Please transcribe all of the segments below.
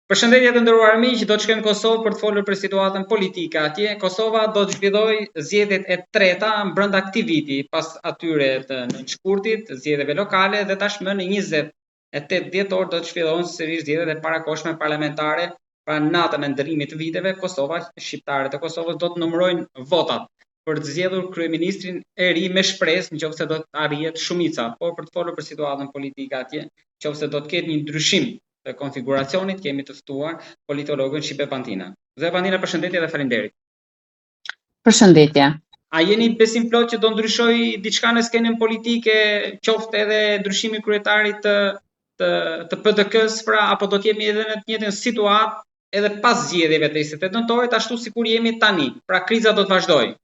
Përshëndetje të nderuar miq, do të shkojmë në Kosovë për të folur për situatën politike atje. Kosova do të zhvillojë zgjedhjet e treta brenda këtij viti, pas atyre të nënshkurtit, zgjedhjeve lokale dhe tashmë në 28 dhjetor do të zhvillohen sërish zgjedhjet e parakohshme parlamentare. Pra natën e ndërimit të viteve, Kosova, shqiptarët e Kosovës do të numërojnë votat për të zgjedhur kryeministrin e ri me shpresë nëse do të arrihet shumica. Por për të folur për situatën politike atje, nëse do të ketë një ndryshim të konfiguracionit, kemi të ftuar politologën Shibe Pantina. Zë Pantina, përshëndetje dhe faleminderit. Përshëndetje. A jeni besim plot që do ndryshojë diçka në skenën politike, qoftë edhe ndryshimi kryetarit të PDK-s, pra apo do të jemi edhe në të njëjtën situatë edhe pas zgjedhjeve të 28 nëntorit, ashtu sikur jemi tani. Pra kriza do të vazhdojë.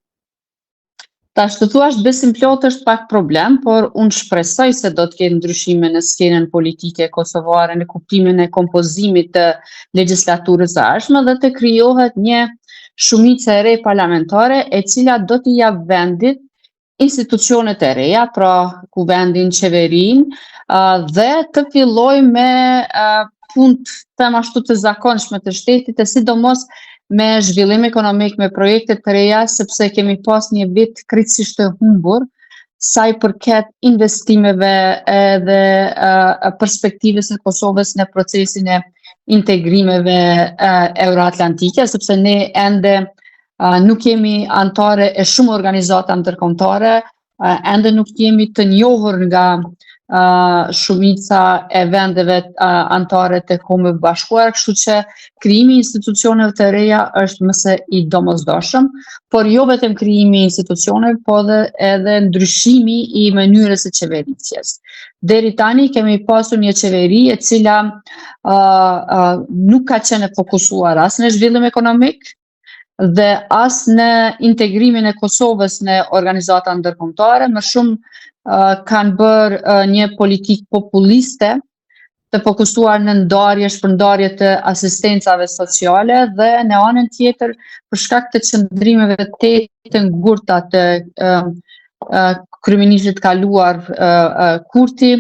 Tash të thuash besim plot është pak problem, por unë shpresoj se do të ketë ndryshime në skenën politike kosovare në kuptimin e kompozimit të legjislaturës së ardhshme dhe të krijohet një shumicë e re parlamentare e cila do t'i jap vendit institucionet e reja, pra kuvendin, qeverinë dhe të filloj me punë them ashtu të zakonshme të shtetit e sidomos me zhvillim ekonomik, me projekte të reja, sepse kemi pas një vit kritikisht të humbur sa i përket investimeve dhe perspektivës së Kosovës në procesin e integrimeve euroatlantike, sepse ne ende nuk jemi anëtare e shumë organizata ndërkombëtare, ende nuk jemi të njohur nga shumica e vendeve anëtare të Kombeve Bashkuara, kështu që krijimi i institucioneve të reja është më së i domosdoshëm, por jo vetëm krijimi i institucioneve, por edhe ndryshimi i mënyrës së qeverisjes. Deri tani kemi pasur një qeveri e cila nuk ka qenë fokusuar as në zhvillim ekonomik dhe as në integrimin e Kosovës në organizata ndërkombëtare, më shumë kanë bërë një politikë populiste të fokusuar në shpërndarje të asistencave sociale dhe në anën tjetër për shkak të qëndrimeve të ngurta të kryeministit kaluar Kurti,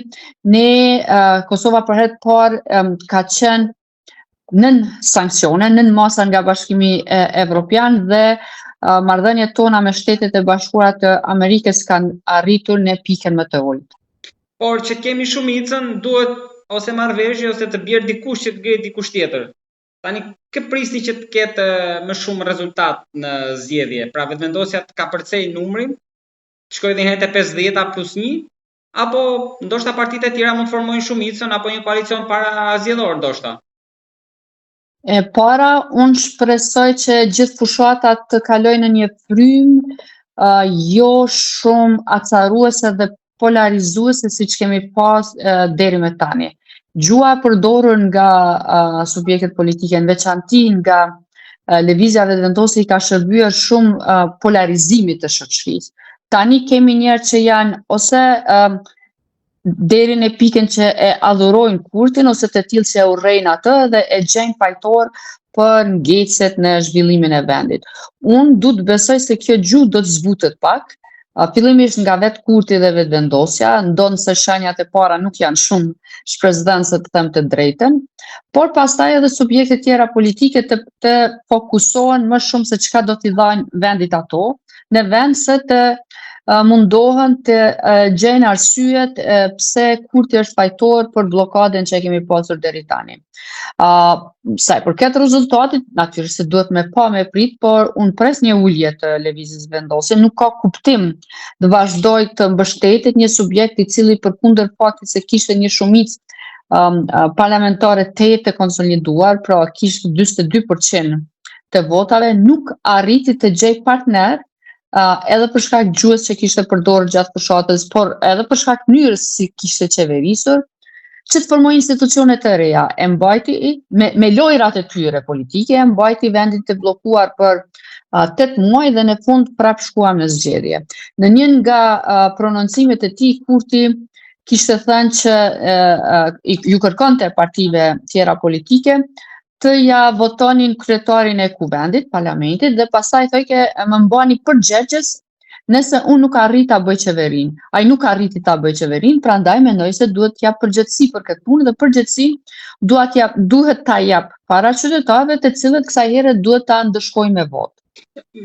Kosova për herë të parë ka qenë nën sanksione, nën masa nga Bashkimi Evropian dhe marrëdhëniet tona me Shtetet e Bashkuara të Amerikës kanë arritur në pikën më të ulët. Por që kemi shumicën, duhet ose marrëveshje ose të bjerë dikush që të ngrihet dikush tjetër. Tani kë prisni që të ketë më shumë rezultat në zgjedhje? Pra vetëvendosja të kapërcej numrin, të shkojë edhe te 50 plus 1, apo ndoshta partitë e tjera mund të formojnë shumicën apo një koalicion para zgjedhor ndoshta? E para, unë shpresoj që gjithë fushatat të kalojnë në një frymë jo shumë acaruese dhe polarizuese siç kemi pas deri më tani. Gjua e përdorur nga subjektet politike, në veçanti nga lëvizja vetëvendosje, ka shërbyer shumë polarizimit të shoqërisë. Tani kemi njerëz që janë ose deri në pikën që e adhurojnë Kurtin ose të tillë që e urrejnë atë dhe e gjejnë fajtor për ngecet në zhvillimin e vendit. Unë du të besoj se kjo gjuhë do të zbutet pak, fillimisht nga vetë Kurti dhe vetëvendosja, ndonë se shenjat e para nuk janë shumë shpresdhënëse të them të drejtën, por pastaj edhe subjekte tjera politike të fokusohen më shumë se çka do t'i dhajnë vendit ato, në vend se të mundohen të gjejnë arsyet pse Kurti është fajtor për bllokadën që kemi pasur deri tani. Sa i përket rezultatit, natyrisht se duhet me prit, por unë pres një ulje të lëvizjes vendosje, nuk ka kuptim të vazhdoj të mbështetet një subjekt i cili përkundër faktit se kishte një shumicë parlamentare të konsoliduar, pra kishte 42% të votave, nuk arriti të gjej partner edhe për shkak gjuhës që kishte përdorur gjatë fushatës, por edhe për shkak mënyrës si kishte qeverisur, që të formojë institucione të reja, e mbajti me lojrat e tyre politike, e mbajti vendin të bllokuar për 8 muaj dhe në fund prap shkuam në zgjedhje. Në një nga prononcimet e tij, Kurti kishte thënë që ju kërkonte partive tjera politike të ja votonin kryetarin e kuvendit, parlamentit, dhe pastaj thoi që më mbani përgjegjës Nëse unë nuk arrit ta bëj qeverinë, ai nuk arriti ta bëj qeverinë, prandaj mendoj se duhet t'jap përgjegjësi për këtë punë dhe përgjegjësinë duhet ta jap para qytetarëve të cilët kësaj here duhet ta ndëshkojnë me votë.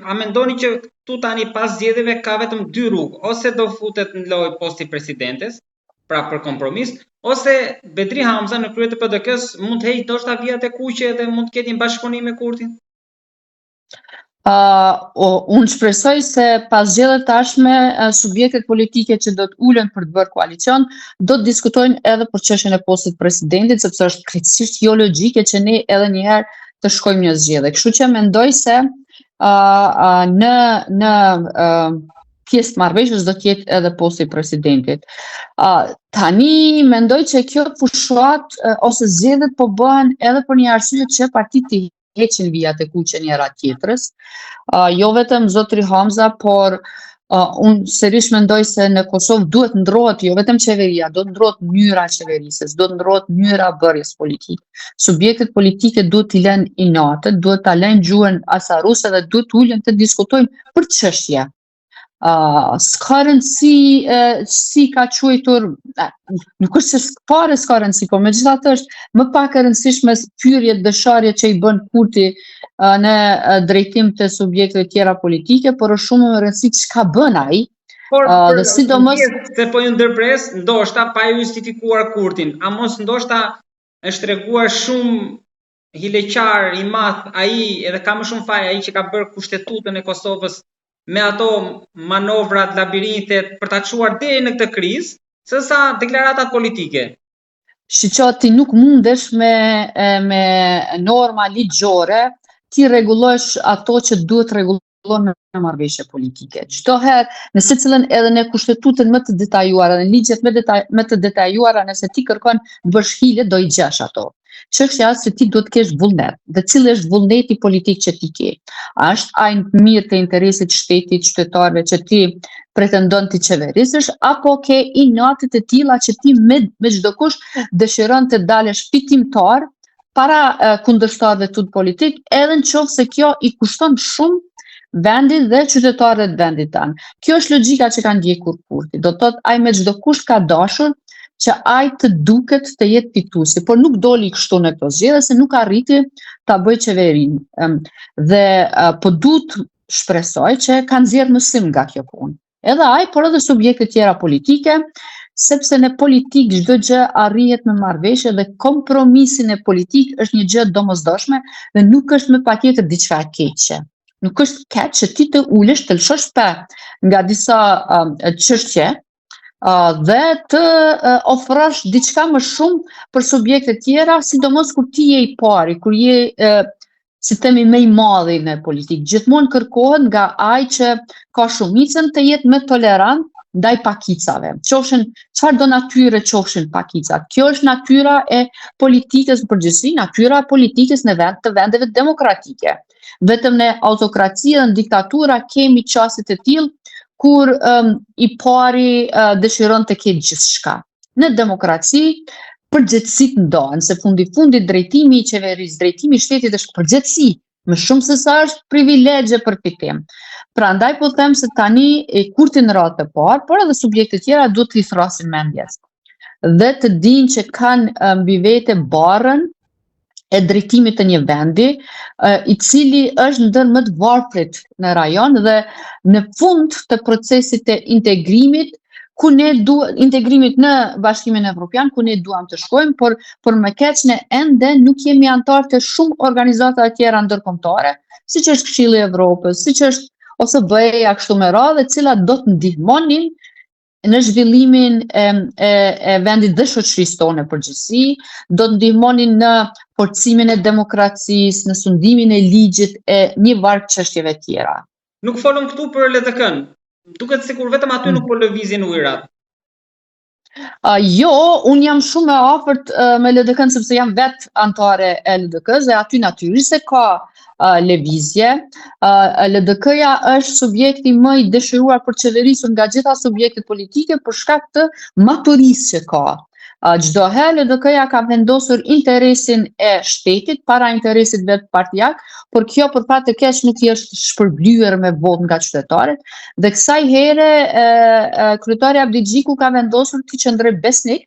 A mendoni që këtu tani pas zgjedhjeve ka vetëm dy rrugë, ose do futet në lojë posti presidentes, pra për kompromis, ose Bedri Hamza në krye të PDK-s mund të heqë ndoshta vijat e kuqe dhe mund të ketë një bashkëpunim me Kurtin? Unë shpresoj se pas zgjedhjeve tashme subjektet politike që do të ulen për të bërë koalicion do të diskutojnë edhe për çështjen e postit presidentit, sepse është krejtësisht jo logjike që ne edhe një herë të shkojmë në zgjedhje. Kështu që mendoj se në pjesë të marrëveshjes do të jetë edhe posti i presidentit. Tani mendoj që kjo fushat ose zgjedhjet po bëhen edhe për një arsye që partitë heqin vijat e kuqe njëra tjetrës. Jo vetëm zotri Hamza, por unë seriosisht mendoj se në Kosovë duhet ndrohet jo vetëm qeveria, do të ndrohet mënyra e qeverisjes, do të ndrohet mënyra e bërjes politike. Subjektet politike duhet t'i lënë inate, duhet ta lënë gjuhën asaruse dhe duhet ulen të diskutojnë për çështje. S'ka rëndësi si ka quajtur, nuk është se fare s'ka rëndësi, po megjithatë është më pak e rëndësishme pyrjet dësharjet që i bën Kurti në drejtim të subjekteve tjera politike, por është shumë më rëndësi çka bën ai. Por sidomos se po ju ndërpres, ndoshta pa ju justifikuar Kurtin, a mos ndoshta është treguar shumë hileqar i madh ai edhe ka më shumë faj ai që ka bërë kushtetutën e Kosovës me ato manovrat, labirintet për ta çuar deri në këtë krizë, sesa deklaratat politike. Shiqo, ti nuk mundesh me norma ligjore ti rregullosh ato që duhet rregullon në marrëveshje politike. Çdo herë, në secilën edhe në kushtetutën më të detajuara, në ligjet më të detajuara, nëse ti kërkon të bësh hile, do i gjesh ato. Çështja është se ti duhet të kesh vullnet. Dhe cili është vullneti politik që ti ke? A është ai mirë të interesit shtetit, qytetarëve që ti pretendon të qeverisësh, apo ke inatet e tilla që ti me çdo kusht dëshiron të dalësh fitimtar para kundërshtarëve tut politik, edhe nëse kjo i kushton shumë vendit dhe qytetarëve të vendit tanë. Kjo është logjika që ka ndjekur Kurti. Do të thotë ai me çdo kusht ka dashur që ai të duket të jetë fituesi, por nuk doli kështu në këto zgjedhje se nuk arriti ta bëjë qeverinë. Dhe po duhet shpresoj që ka nxjerrë mësim nga kjo punë. Edhe ai, por edhe subjektet tjera politike, sepse në politik çdo gjë arrihet me marrëveshje dhe kompromisin e politik është një gjë domosdoshme dhe nuk është me patjetër diçka e keqe. Nuk është keq që ti të ulesh të lëshosh pa nga disa çështje dhe të ofrosh diçka më shumë për subjekte tjera, sidomos kur ti je i pari, kur je si themi më i madhi në politikë. Gjithmonë kërkohet nga ai që ka shumicën të jetë më tolerant ndaj pakicave. Qofshin çfarë do natyre qofshin pakicat. Kjo është natyra e politikës në përgjithësi, natyra e politikës në të vendeve demokratike. Vetëm në autokraci dhe në diktatura kemi çaste të tillë kur i pari dëshiron të ketë gjithçka. Në demokraci, përgjegjësitë ndohen, se fundi drejtimi i qeverisë, drejtimi i shtetit është përgjegjësi, më shumë se sa është privilegje për fitim. Prandaj po them se tani Kurti në radhë të parë, por edhe subjekte tjera duhet të i thrasin mendjes. Dhe të dinë që kanë mbi vete barrën e drejtimit të një vendi, i cili është ndër më të varfrit në rajon dhe në fund të procesit të integrimit, integrimit në Bashkimin Evropian, ku ne duam të shkojmë, por më keq ne ende nuk jemi antar të shumë organizata tjera ndërkombëtare, siç është Këshilli i Evropës, siç është OSBE-ja kështu me radhë, të cilat do të ndihmonin në zhvillimin e vendit dhe shoqërisë tonë përgjithësi, do të ndihmonin në forcimin e demokracisë, në sundimin e ligjit e një varg çështjeve tjera. Nuk folëm këtu për LDK-n. Duket sikur vetëm aty nuk po lëvizin ujërat. Jo, unë jam shumë e afërt me LDK-n sepse jam vetë antare e LDK-s dhe aty natyrisht se ka lëvizje. LDK-ja është subjekti më i dëshiruar për qeverisur nga gjitha subjektet politike për shkak të maturisë që ka. Çdo herë LDK-ja ka vendosur interesin e shtetit para interesit vetë partijak, por kjo për fat të keq nuk i është shpërblyer me votë nga qytetarët. Dhe kësaj here kryetari Abdi Xhiku ka vendosur të qëndroj besnik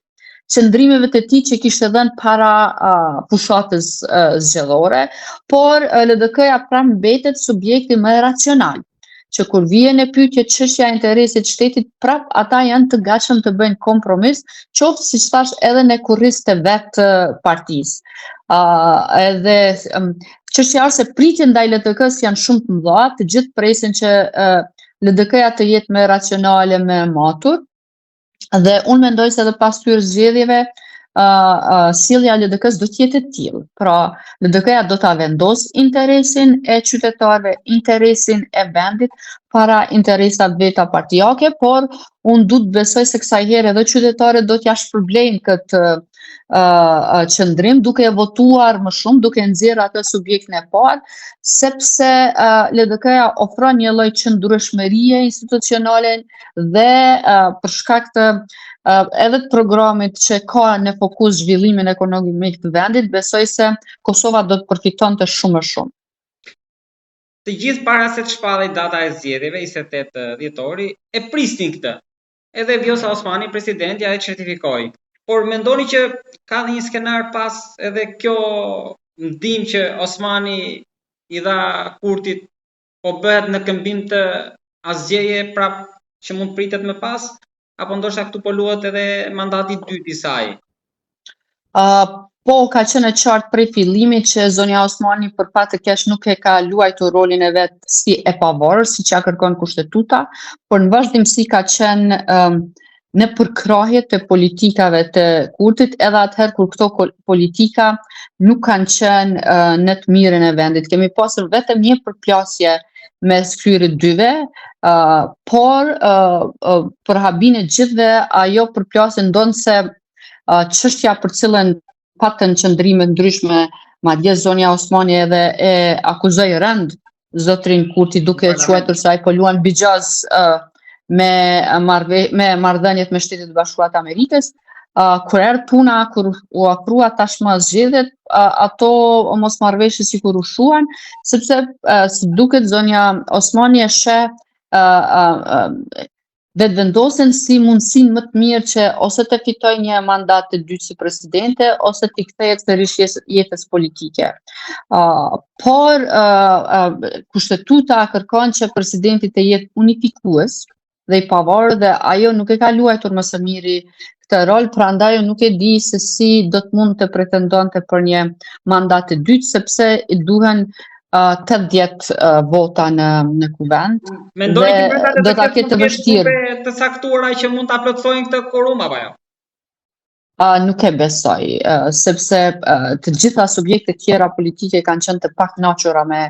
qëndrimeve të tij që kishte dhënë para fushatës zgjedhore, por LDK-ja pranë mbetet subjekti më racional, që kur vjen e pyetje çështja e interesit shtetit, prap ata janë të gatshëm të bëjnë kompromis, qoftë siç thash edhe në kurriz të vetë partisë. Edhe çështja është se pritjet ndaj LDK-s janë shumë të mëdha, të gjithë presin që LDK-ja të jetë më racionale, më matur, dhe unë mendoj se edhe pas këtyre zgjedhjeve sjellja e LDK-s do të jetë e tillë. Pra, LDK-ja do ta vendos interesin e qytetarëve, interesin e vendit para interesave veta partijake, por unë du të besoj se kësaj herë edhe qytetarët do t'ja shpërblejnë këtë qëndrim, duke votuar më shumë, duke nxjerrë atë subjektin e parë, sepse LDK-ja ofron një lloj qëndrueshmërie institucionale dhe për shkak të edhe të programit që ka në fokus zhvillimin ekonomik të vendit, besoj se Kosova do të përfitonte shumë më shumë. Të gjithë para se të shpallej data e zgjedhjeve, 28 dhjetori, e prisnin këtë. Edhe Vjosa Osmani, presidentja, e certifikoi. Por mendoni që ka një skenar pas edhe kjo ndim që Osmani i dha Kurtit, po bëhet në këmbim të asgjëje prap që mund pritet më pas, apo ndoshta këtu po luhet edhe mandati i dytë i saj? Po, ka qenë e qartë prej fillimit që zonja Osmani për fat të keq nuk e ka luajtur rolin e vet si e pavarur, siç ja kërkon kushtetuta, por në vazhdimsi ka qenë në përkrahje të politikave të Kurtit, edhe atëherë kur këto politika nuk kanë qenë në të mirën e vendit. Kemi pasur vetëm një përplasje mes këtyre dyve, por për habin e gjithëve ajo përplasje ndonë se çështja për cilën patën qëndrime ndryshme, madje zonja Osmani edhe e akuzoi rënd zotrin Kurti duke quajtur se ai po luan bixhaz me marrëdhëniet me Shtetet e Bashkuara të Amerikës. Kur erdhi puna, kur u afrua tashmë zgjedhjet, ato mosmarrëveshje sikur u shuan, sepse si duket zonja Osmani e sheh vetëvendosen si mundësinë më të mirë që ose të fitoj një mandat të dytë si presidente, ose të kthehet sërish jetës politike. Por kushtetuta kërkon që presidenti të jetë unifikues dhe i pavarur, dhe ajo nuk e ka luajtur më së miri këtë rol, prandaj nuk e di se si do të mund të pretendonte për një mandat të dytë, sepse i duhen 80 vota në kuvend. Mendoni që do ta ketë të vështirë. Të saktuara që mund ta plotësojnë këtë quorum apo jo? Nuk e besoj, sepse të gjitha subjektet tjera politike kanë qenë të pakënaqura me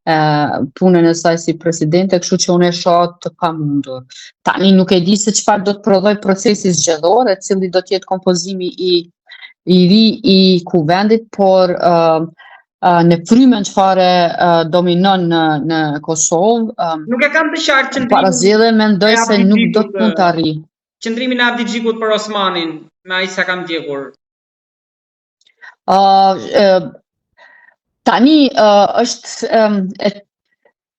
punën e saj si presidente, kështu që unë e shoh të pamundur. Tani nuk e di se çfarë do të prodhoj procesi zgjedhor, e cili do të jetë kompozimi i ri i kuvendit, por në frymën çfarë dominon në Kosovë. Nuk e kam të qartë qëndrimin. Para zgjedhjeve mendoj se nuk do të mund të arrijë. Qëndrimin e Abdi Xhikut për Osmanin, me ai sa kam ndjekur. Tani është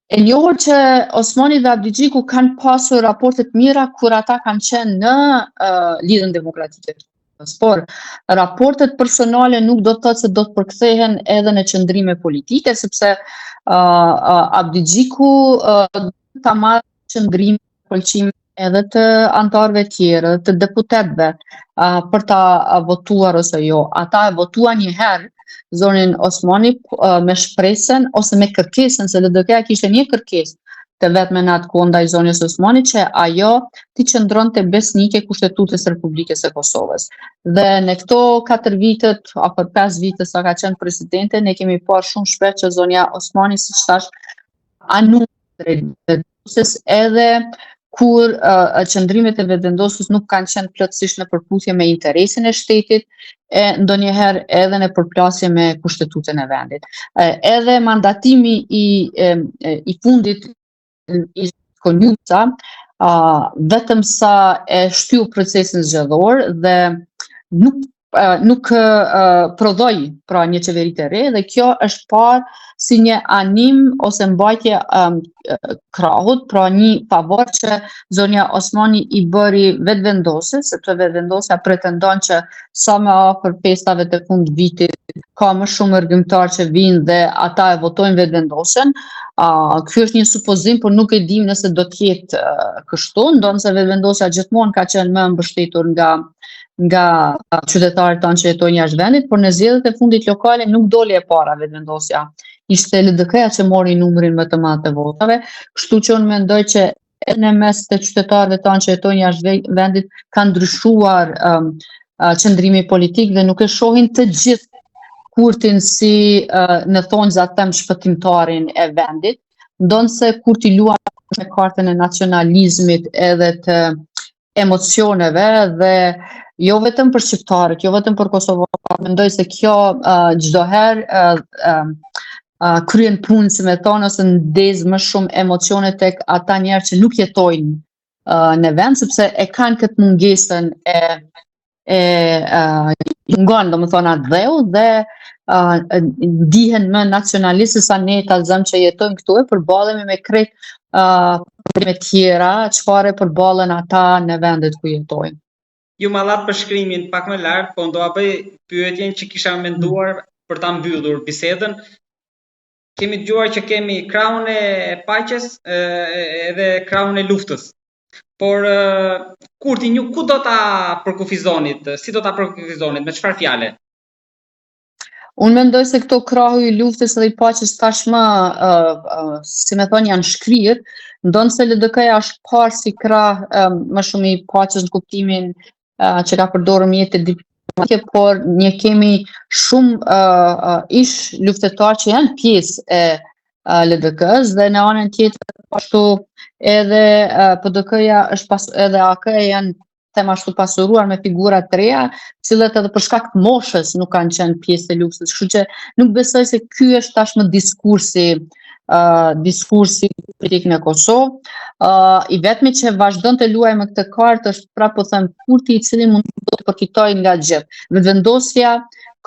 e njohur që Osmani dhe Abdi Xhiku kanë pasur raporte të mira kur ata kanë qenë në Lidhjen Demokratike. Por raportet personale nuk do të thotë se do të përkthehen edhe në qëndrime politike, sepse Abdi Xhiku ta marrë qëndrim pëlqim edhe të antarëve tjerë, të deputetëve, për ta votuar ose jo. Ata e votuan një herë zonin Osmani me shpresën ose me kërkesën, se LDK-ja kishte një kërkesë të vetme në atë kohë ndaj zonës Osmani, që ajo të qëndronte besnike Kushtetutës së Republikës së Kosovës. Dhe në këto 4 vitet apo 5 vite sa ka qenë presidente, ne kemi parë shumë shpesh që zonja Osmani, siç thash, anullon drejtësisht edhe kur qëndrimet e vetëvendosjes nuk kanë qenë plotësisht në përputhje me interesin e shtetit, e ndonjëherë edhe në përplasje me kushtetutën e vendit. Edhe mandatimi i fundit i Konjuca, vetëm sa e shtyu procesin zgjedhor dhe nuk prodhoj pra një qeveri të re dhe kjo është parë si një anim ose mbajtje krahut, pra një favor që zonja Osmani i bëri vetëvendose, sepse vetëvendosja pretendon që sa më afër festave të fund vitit ka më shumë argëimtar që vinë dhe ata e votojnë vetëvendosjen. Ky është një supozim, por nuk e dim nëse do të jetë kështu, ndonse vetëvendosja gjithmonë ka qenë më mbështetur nga qytetarët tanë që jetojnë jashtë vendit, por në zgjedhjet e fundit lokale nuk doli e para vetëvendosja. Ishte LDK-ja që mori numrin më të madh të votave, kështu që unë mendoj që edhe në mes të qytetarëve tanë që jetojnë jashtë vendit ka ndryshuar qëndrimi politik dhe nuk e shohin të gjithë Kurtin si në thonjza them shpëtimtarin e vendit, ndonse Kurti luan me kartën e nacionalizmit edhe të emocioneve dhe jo vetëm për shqiptarët, jo vetëm për kosovarët, mendoj se kjo çdo herë kryen punë, si me thonë, ose ndez më shumë emocione tek ata njerëz që nuk jetojnë në vend, sepse e kanë këtë mungesën ngon, domethënë atë dheu dhe ndihen më nacionalistë sa ne ta zëm që jetojmë këtu e përballemi me krejt probleme tjera, çfarë përballen ata në vendet ku jetojnë. Ju ma dha përshkrimin pak më lart, po ndoa bëj pyetjen që kisha menduar për ta mbyllur bisedën. Kemi dëgjuar që kemi krahun e paqes edhe krahun e luftës. Por Kurti ju ku do ta përkufizonit? Si do ta përkufizonit? Me çfarë fjale? Unë mendoj se këto krahu i luftës dhe i paqes tashmë, si me thonë, janë shkrirë, ndonse LDK-ja është parë si krah më shumë i paqes në kuptimin që ka përdorur mjetet diplomatike, por ne kemi shumë ish luftëtar që janë pjesë e LDK-s dhe në anën tjetër ashtu edhe PDK-ja edhe AK-ja janë them ashtu pasuruar me figura të reja, cilët edhe për shkak të moshës nuk kanë qenë pjesë e luftës. Kështu që nuk besoj se ky është tashmë diskursi politik në Kosovë. I vetmi që vazhdon të luajë me këtë kartë është prapë po them Kurti, i cili mund të përfitojë nga gjithë. Vetëvendosja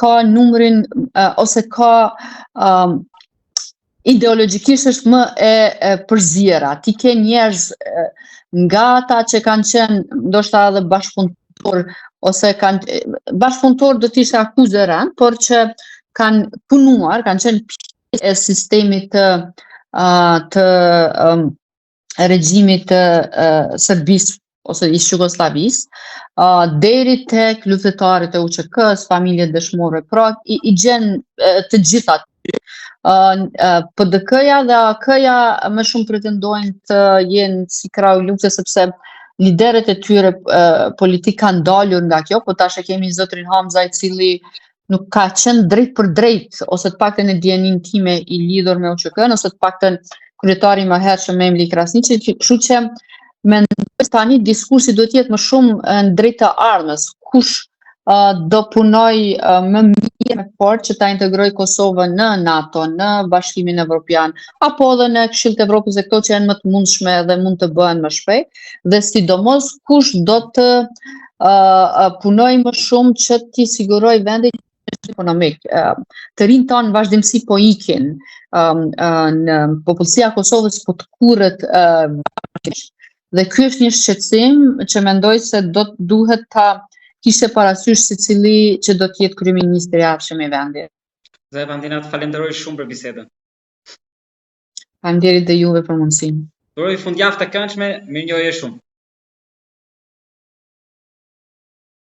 ka numrin ose ka ideologjikisht është më e përzjera. Ti ke njerëz nga ata që kanë qenë ndoshta edhe bashkëpunëtor ose bashkëpunëtor do të ishte akuzë rënd, por që kanë punuar, kanë qenë pjesë e sistemit të regjimit të Serbisë ose ish Jugosllavisë, deri tek luftëtarët e UÇK-s, familjet dëshmorëve, pra i gjen të gjitha aty. PDK-ja dhe AK-ja më shumë pretendojnë të jenë si krahu i luftës sepse liderët e tyre politik kanë dalur nga kjo, po tash e kemi zotrin Hamza i cili nuk ka qenë drejt për drejt, ose të paktën e dijenin time i lidhur me UÇK-n, ose të paktën kryetari më hershëm Memli Krasniqi, kështu që mendoj tani diskursi duhet të jetë më shumë në drejt të ardhmës, kush do punoj më mirë me fort që ta integroj Kosovën në NATO, në Bashkimin Evropian, apo edhe në Këshillin e Evropës, këto që janë më të mundshme dhe mund të bëhen më shpejt, dhe sidomos kush do të punoj më shumë që t'i siguroj vendit ekonomik. Të rinjt tanë vazhdimsi po ikin, në popullsia e Kosovës po të kurret dhe ky është një shqetësim që mendoj se duhet ta kishte parasysh secili që do të jetë kryeministri i ardhshëm i vendit. Zë Vandina, të falenderoj shumë për bisedën. Faleminderit dhe juve për mundësinë. Duroj fundjavë të këndshme, mirënjohje shumë.